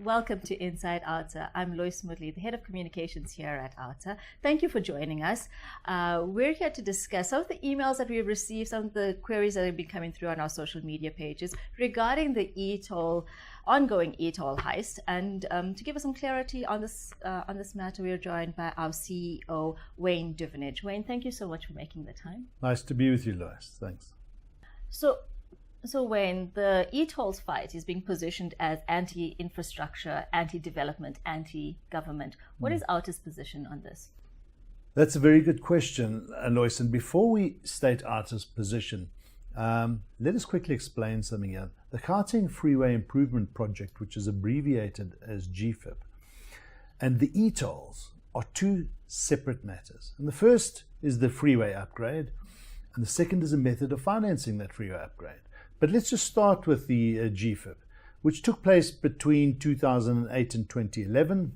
welcome to Inside OUTA. I'm Lois Moodley, the Head of Communications here at OUTA. Thank you for joining us. We're here to discuss some of the emails that we've received, some of the queries that have been coming through on our social media pages regarding the ongoing e-toll heist. And to give us some clarity on this matter, we are joined by our CEO, Wayne Duvenage. Wayne, thank you so much for making the time. Nice to be with you, Lois. Thanks. So Wayne, the e-tolls fight is being positioned as anti-infrastructure, anti-development, anti-government. What is OUTA's position on this? That's a very good question, Lois. And before we state OUTA's position, let us quickly explain something here. The Gauteng Freeway Improvement Project, which is abbreviated as GFIP, and the e-tolls are two separate matters. And the first is the freeway upgrade, and the second is a method of financing that freeway upgrade. But let's just start with the GFIP, which took place between 2008 and 2011.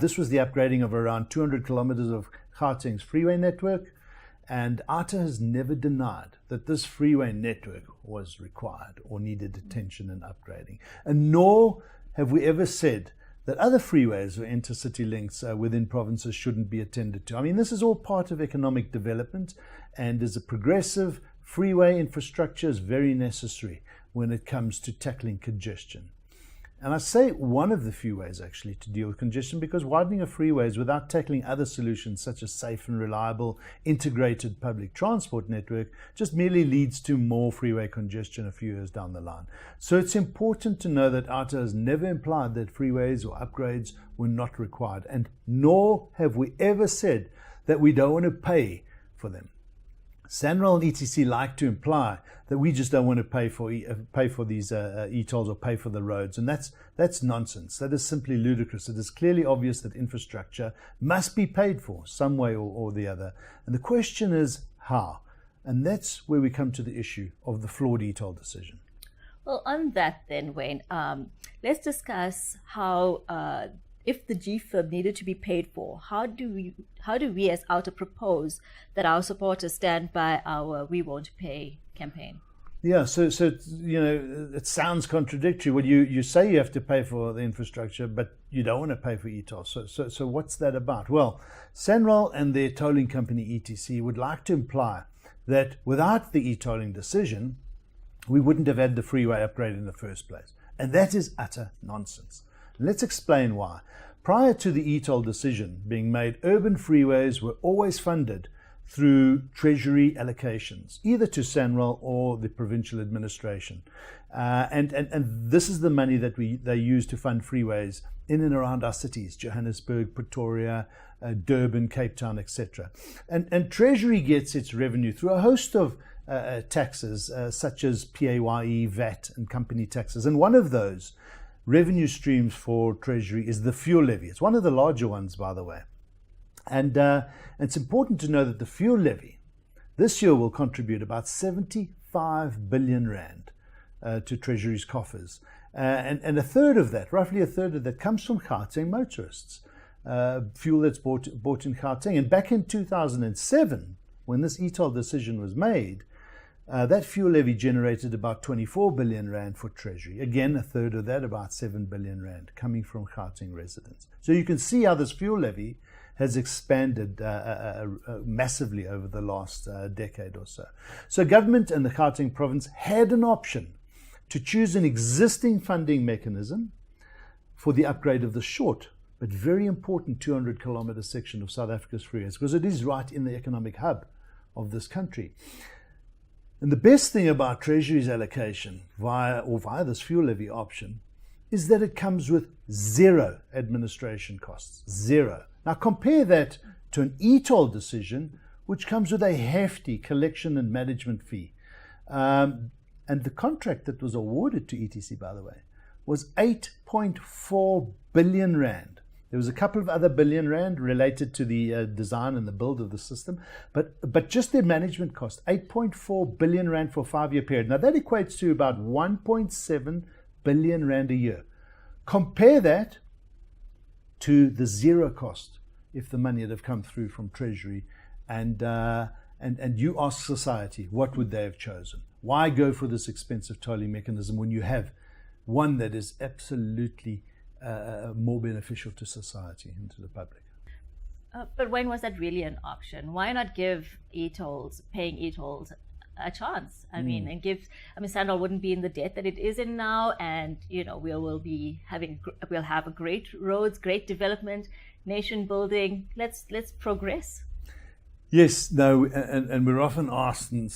This was the upgrading of around 200 kilometers of Gauteng's freeway network, and OUTA has never denied that this freeway network was required or needed attention and upgrading. And nor have we ever said that other freeways or intercity links within provinces shouldn't be attended to. I mean, this is all part of economic development, and as a progressive, freeway infrastructure is very necessary when it comes to tackling congestion. And I say one of the few ways actually to deal with congestion, because widening of freeways without tackling other solutions such as safe and reliable integrated public transport network just merely leads to more freeway congestion a few years down the line. So it's important to know that OUTA has never implied that freeways or upgrades were not required, and nor have we ever said that we don't want to pay for them. SANRAL and ETC like to imply that we just don't want to pay for these e-tolls or pay for the roads, and that's nonsense. That is simply ludicrous. It is clearly obvious that infrastructure must be paid for some way or the other, and the question is how, and that's where we come to the issue of the flawed e-toll decision. Well, on that then, Wayne, let's discuss how if the GFIP needed to be paid for, how do we as OUTA propose that our supporters stand by our We Won't Pay campaign? Yeah, so you know, it sounds contradictory. Well, you say you have to pay for the infrastructure, but you don't want to pay for e-tolls. So what's that about? Well, SANRAL and their tolling company ETC would like to imply that without the e-tolling decision, we wouldn't have had the freeway upgrade in the first place. And that is utter nonsense. Let's explain why. Prior to the e-toll decision being made, urban freeways were always funded through treasury allocations, either to SANRAL or the provincial administration. And this is the money that they use to fund freeways in and around our cities, Johannesburg, Pretoria, Durban, Cape Town, etc. And treasury gets its revenue through a host of taxes, such as PAYE, VAT, and company taxes. And one of those revenue streams for Treasury is the fuel levy. It's one of the larger ones, by the way. And it's important to know that the fuel levy this year will contribute about 75 billion rand to Treasury's coffers. And a third of that, roughly a third of that, comes from Gauteng motorists. Fuel that's bought in Gauteng. And back in 2007, when this e-toll decision was made, that fuel levy generated about 24 billion rand for Treasury. Again, a third of that, about 7 billion rand, coming from Gauteng residents. So you can see how this fuel levy has expanded massively over the last decade or so. So government and the Gauteng province had an option to choose an existing funding mechanism for the upgrade of the short but very important 200-kilometer section of South Africa's freeways, because it is right in the economic hub of this country. And the best thing about Treasury's allocation via this fuel levy option is that it comes with zero administration costs, zero. Now compare that to an e-toll decision, which comes with a hefty collection and management fee. And the contract that was awarded to ETC, by the way, was 8.4 billion rand. There was a couple of other billion rand related to the design and the build of the system, but just their management cost, 8.4 billion rand for a 5-year period. Now that equates to about 1.7 billion rand a year. Compare that to the zero cost if the money had have come through from Treasury, and you ask society, what would they have chosen? Why go for this expensive tolling mechanism when you have one that is absolutely more beneficial to society and to the public. But when was that really an option? Why not give paying e-tolls a chance? I mean, SANRAL wouldn't be in the debt that it is in now, and we'll have a great roads, great development, nation building. Let's progress. Yes, no, and we're often asked and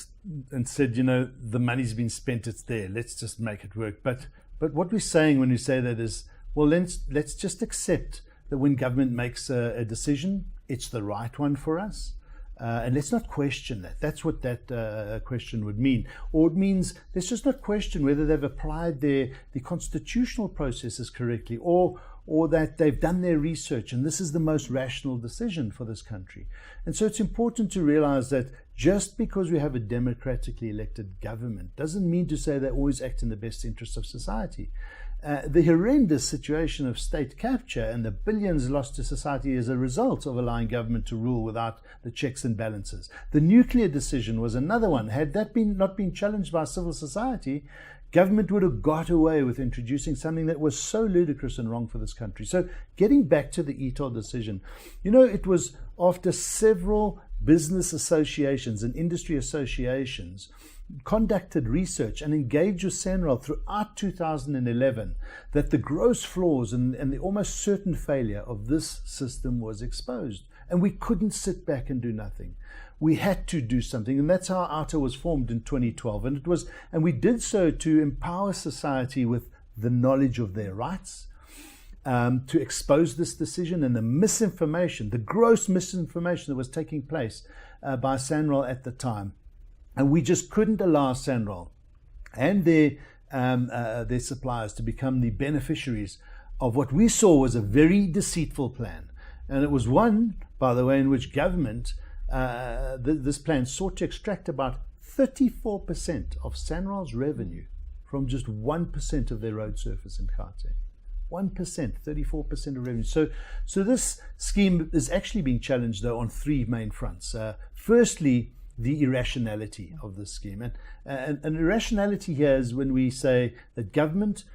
said, the money's been spent, it's there. Let's just make it work. But what we're saying when we say that is, well, let's just accept that when government makes a decision, it's the right one for us. And let's not question that. That's what that question would mean. Or it means let's just not question whether they've applied the constitutional processes correctly, or that they've done their research and this is the most rational decision for this country. And so it's important to realize that just because we have a democratically elected government doesn't mean to say they always act in the best interests of society. The horrendous situation of state capture and the billions lost to society as a result of allowing government to rule without the checks and balances. The nuclear decision was another one. Had that not been challenged by civil society, government would have got away with introducing something that was so ludicrous and wrong for this country. So getting back to the e-toll decision, it was after several business associations and industry associations conducted research and engaged with SANRAL throughout 2011 that the gross flaws and the almost certain failure of this system was exposed. And we couldn't sit back and do nothing. We had to do something, and that's how OUTA was formed in 2012. And we did so to empower society with the knowledge of their rights, to expose this decision and the misinformation, the gross misinformation that was taking place by SANRAL at the time. And we just couldn't allow SANRAL and their suppliers to become the beneficiaries of what we saw was a very deceitful plan. And it was one, by the way, in which government, this plan sought to extract about 34% of SANRAL's revenue from just 1% of their road surface in Gauteng. 1%, 34% of revenue. So this scheme is actually being challenged, though, on three main fronts. Firstly, the irrationality of this scheme. And irrationality here is when we say that government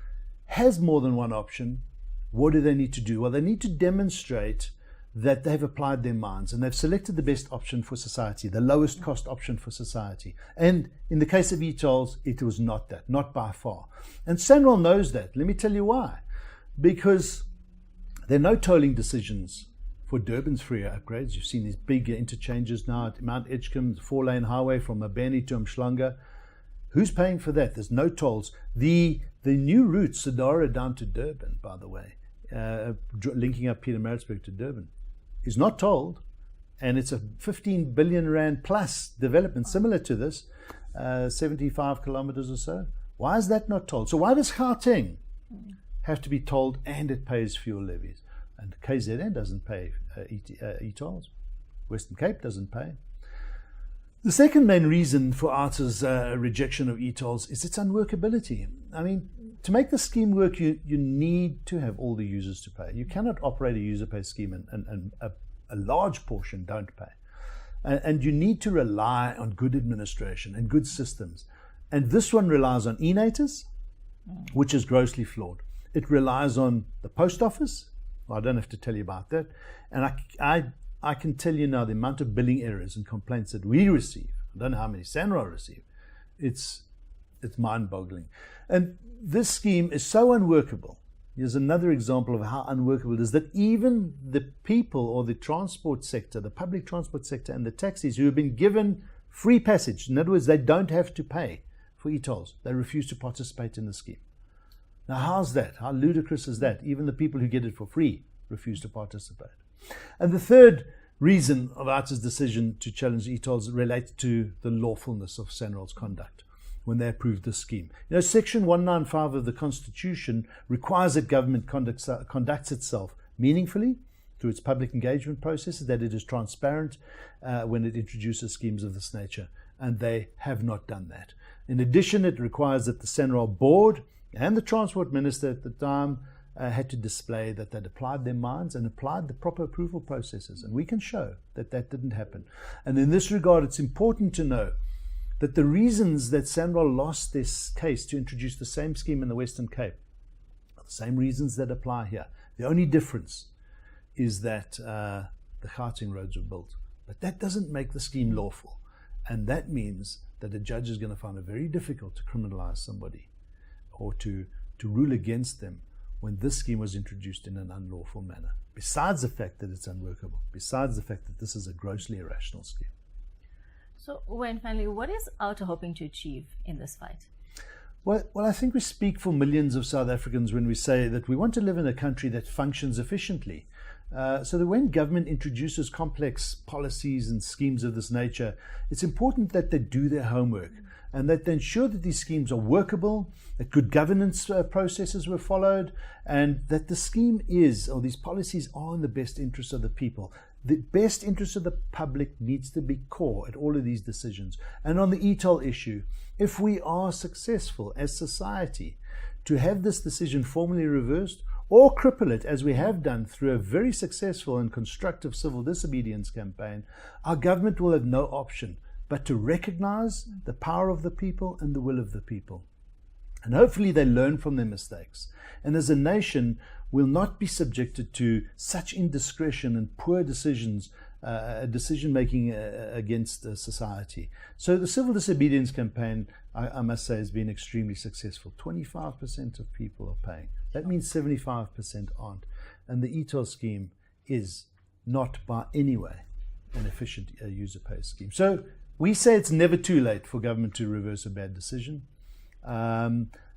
has more than one option. What do they need to do? Well, they need to demonstrate that they've applied their minds and they've selected the best option for society, the lowest cost option for society. And in the case of e-tolls, it was not that, not by far. And SANRAL knows that. Let me tell you why. Because there are no tolling decisions for Durban's freeway upgrades. You've seen these big interchanges now at Mount Edgecombe, the 4-lane highway from Mabeni to Umhlanga. Who's paying for that? There's no tolls. The new route, Sedara down to Durban, by the way, linking up Pietermaritzburg to Durban, is not tolled, and it's a 15 billion rand plus development similar to this, 75 kilometers or so. Why is that not tolled? So why does Gauteng have to be tolled and it pays fuel levies? And KZN doesn't pay e-tolls. Western Cape doesn't pay. The second main reason for OUTA's rejection of e-tolls is its unworkability. I mean, to make the scheme work, you need to have all the users to pay. You cannot operate a user pay scheme and a large portion don't pay. And you need to rely on good administration and good systems. And this one relies on e-natus, which is grossly flawed. It relies on the post office. Well, I don't have to tell you about that. And I can tell you now the amount of billing errors and complaints that we receive. I don't know how many SANRAL receive. It's mind-boggling. And this scheme is so unworkable. Here's another example of how unworkable it is, that even the people or the transport sector, the public transport sector and the taxis who have been given free passage, in other words, they don't have to pay for e-tolls, they refuse to participate in the scheme. Now, how's that? How ludicrous is that? Even the people who get it for free refuse to participate. And the third reason of OUTA's decision to challenge e-tolls relates to the lawfulness of SANRAL's conduct when they approved the scheme. Section 195 of the Constitution requires that government conducts itself meaningfully through its public engagement processes, that it is transparent when it introduces schemes of this nature, and they have not done that. In addition, it requires that the SANRAL board and the transport minister at the time had to display that they'd applied their minds and applied the proper approval processes. And we can show that that didn't happen. And in this regard, it's important to know that the reasons that SANRAL lost this case to introduce the same scheme in the Western Cape The same reasons that apply here. The only difference is that the Gauteng roads were built. But that doesn't make the scheme lawful. And that means that a judge is going to find it very difficult to criminalize somebody or to rule against them when this scheme was introduced in an unlawful manner. Besides the fact that it's unworkable, besides the fact that this is a grossly irrational scheme. So, Wayne, finally, what is OUTA hoping to achieve in this fight? Well, I think we speak for millions of South Africans when we say that we want to live in a country that functions efficiently. So that when government introduces complex policies and schemes of this nature, it's important that they do their homework and that they ensure that these schemes are workable, that good governance processes were followed, and that the scheme is, or these policies are in the best interest of the people. The best interest of the public needs to be core at all of these decisions. And on the e-toll issue, if we are successful as society to have this decision formally reversed or cripple it, as we have done through a very successful and constructive civil disobedience campaign, our government will have no option but to recognize the power of the people and the will of the people. And hopefully they learn from their mistakes. And as a nation, will not be subjected to such indiscretion and poor decision making against society. So the civil disobedience campaign, I must say, has been extremely successful. 25% of people are paying. That means 75% aren't. And the e-toll scheme is not by any way an efficient user pay scheme. So we say it's never too late for government to reverse a bad decision.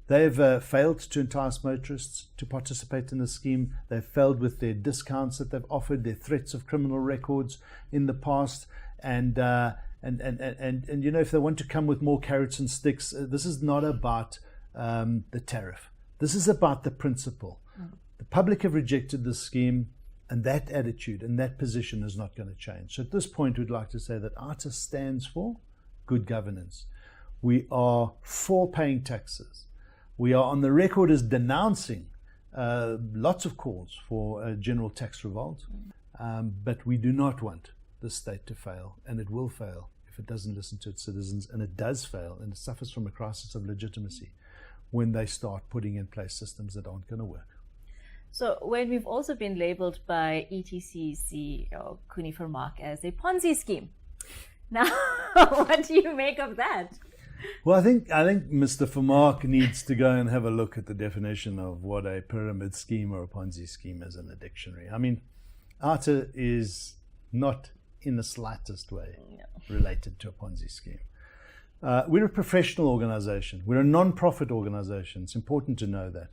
They've failed to entice motorists to participate in the scheme. They've failed with their discounts that they've offered, their threats of criminal records in the past. And you know, if they want to come with more carrots and sticks, this is not about the tariff. This is about the principle. The public have rejected this scheme, and that attitude and that position is not going to change. So at this point, we'd like to say that OUTA stands for good governance. We are for paying taxes. We are on the record as denouncing lots of calls for a general tax revolt, but we do not want the state to fail, and it will fail if it doesn't listen to its citizens, and it does fail, and it suffers from a crisis of legitimacy when they start putting in place systems that aren't going to work. So when we've also been labeled by ETC CEO Kuni Vermaak as a Ponzi scheme. Now, what do you make of that? Well, I think Mr. Vermaak needs to go and have a look at the definition of what a pyramid scheme or a Ponzi scheme is in the dictionary. I mean, OUTA is not in the slightest way related to a Ponzi scheme. We're a professional organization. We're a non-profit organization. It's important to know that.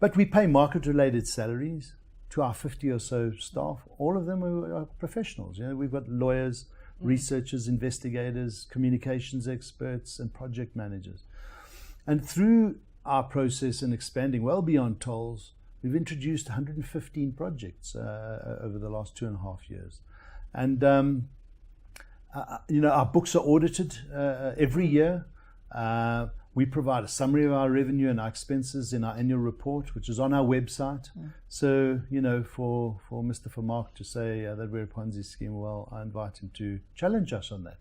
But we pay market-related salaries to our 50 or so staff. All of them are professionals. You know, we've got lawyers, researchers, investigators, communications experts, and project managers. And through our process in expanding well beyond tolls, we've introduced 115 projects over the last 2.5 years. And you know, our books are audited every year. We provide a summary of our revenue and our expenses in our annual report, which is on our website. So, you know, for Mr. Vermaak to say that we're a Ponzi scheme, well, I invite him to challenge us on that.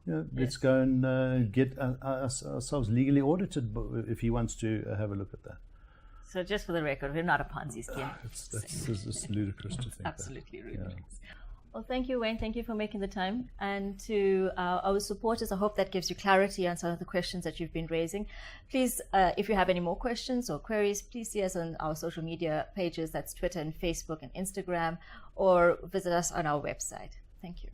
You know, let's go and get ourselves legally audited if he wants to have a look at that. So just for the record, we're not a Ponzi scheme. It's ludicrous to think absolutely ridiculous. Yeah. Well, thank you, Wayne. Thank you for making the time. And to our supporters, I hope that gives you clarity on some of the questions that you've been raising. Please, if you have any more questions or queries, please see us on our social media pages. That's Twitter and Facebook and Instagram, or visit us on our website. Thank you.